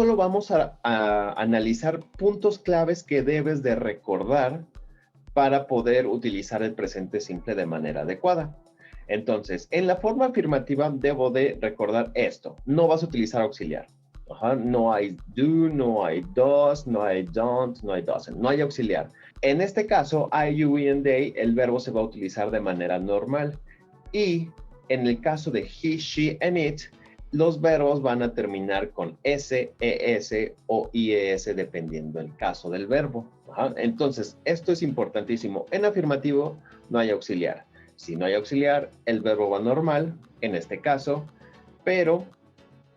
solo vamos a analizar puntos claves que debes de recordar para poder utilizar el presente simple de manera adecuada. Entonces, en la forma afirmativa debo de recordar esto. No vas a utilizar auxiliar. No hay do, no hay does, no hay don't, no hay doesn't. No hay auxiliar. En este caso, I, you, we, and they, el verbo se va a utilizar de manera normal. Y en el caso de he, she, and it, los verbos van a terminar con S, ES o IES dependiendo del caso del verbo. Entonces, esto es importantísimo. En afirmativo no hay auxiliar. Si no hay auxiliar, el verbo va normal, en este caso, pero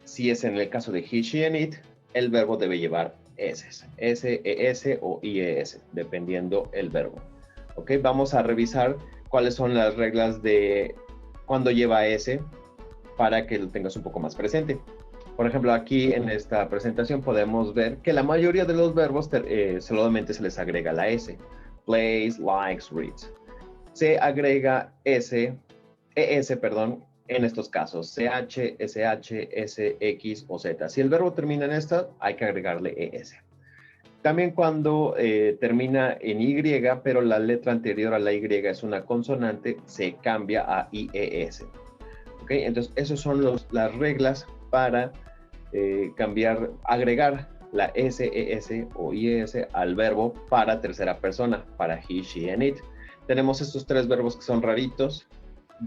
si es en el caso de he, she, and it, el verbo debe llevar S, S, ES o IES, dependiendo el verbo. ¿Ok? Vamos a revisar cuáles son las reglas de cuando lleva S, para que lo tengas un poco más presente. Por ejemplo, aquí en esta presentación podemos ver que la mayoría de los verbos solamente se les agrega la S. Plays, likes, reads. Se agrega ES, perdón, en estos casos. CH, SH, SX o Z. Si el verbo termina en esta, hay que agregarle ES. También cuando termina en Y, pero la letra anterior a la Y es una consonante, se cambia a IES. ¿Okay? Entonces, esas son las reglas para agregar la SES o IES al verbo para tercera persona, para he, she, and it. Tenemos estos tres verbos que son raritos.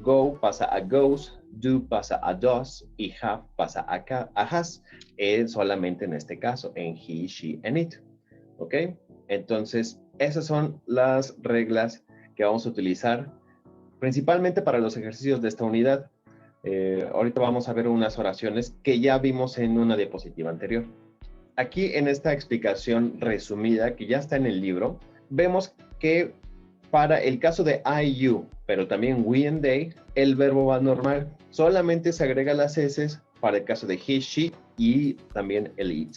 Go pasa a goes, do pasa a does y have pasa a has, solamente en este caso, en he, she, and it. ¿Ok? Entonces, esas son las reglas que vamos a utilizar principalmente para los ejercicios de esta unidad. Ahorita vamos a ver unas oraciones que ya vimos en una diapositiva anterior. Aquí en esta explicación resumida que ya está en el libro, vemos que para el caso de I, you, pero también we and they, el verbo va normal. Solamente se agrega las S para el caso de he, she y también el it.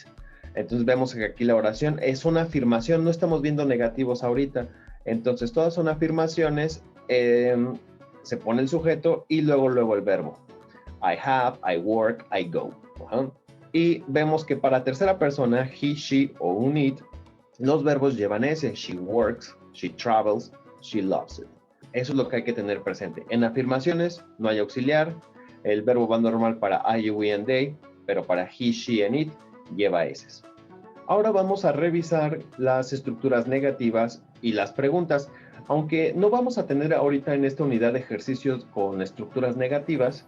Entonces vemos que aquí la oración es una afirmación, no estamos viendo negativos ahorita. Entonces todas son afirmaciones. Se pone el sujeto y luego el verbo. I have, I work, I go. Y vemos que para tercera persona, he, she o un it, los verbos llevan S. She works, she travels, she loves it. Eso es lo que hay que tener presente. En afirmaciones no hay auxiliar. El verbo va normal para I, you, we, and they, pero para he, she, and it lleva S. Ahora vamos a revisar las estructuras negativas y las preguntas. Aunque no vamos a tener ahorita en esta unidad de ejercicios con estructuras negativas,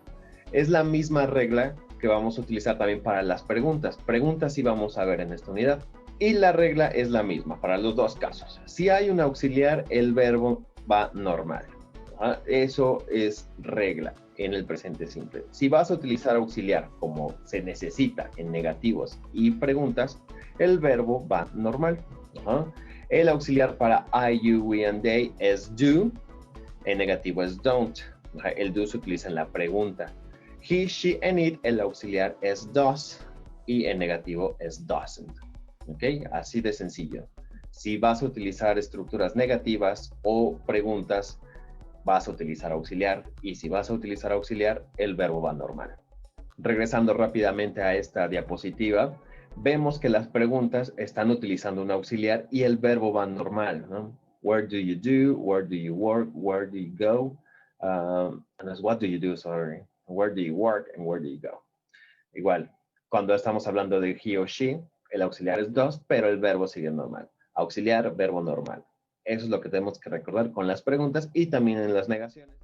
es la misma regla que vamos a utilizar también para las preguntas. Preguntas sí vamos a ver en esta unidad. Y la regla es la misma para los dos casos. Si hay un auxiliar, el verbo va normal. Eso es regla en el presente simple. Si vas a utilizar auxiliar como se necesita en negativos y preguntas, el verbo va normal. El auxiliar para I, you, we, and they es do. En negativo es don't. El do se utiliza en la pregunta. He, she, and it, el auxiliar es does. Y en negativo es doesn't. ¿Ok? Así de sencillo. Si vas a utilizar estructuras negativas o preguntas, vas a utilizar auxiliar. Y si vas a utilizar auxiliar, el verbo va normal. Regresando rápidamente a esta diapositiva, vemos que las preguntas están utilizando un auxiliar y el verbo va normal, ¿no? Where do you do? Where do you work? Where do you go? What do you do? Sorry. Where do you work? And where do you go? Igual, cuando estamos hablando de he o she, el auxiliar es does, pero el verbo sigue normal. Auxiliar, verbo normal. Eso es lo que tenemos que recordar con las preguntas y también en las negaciones.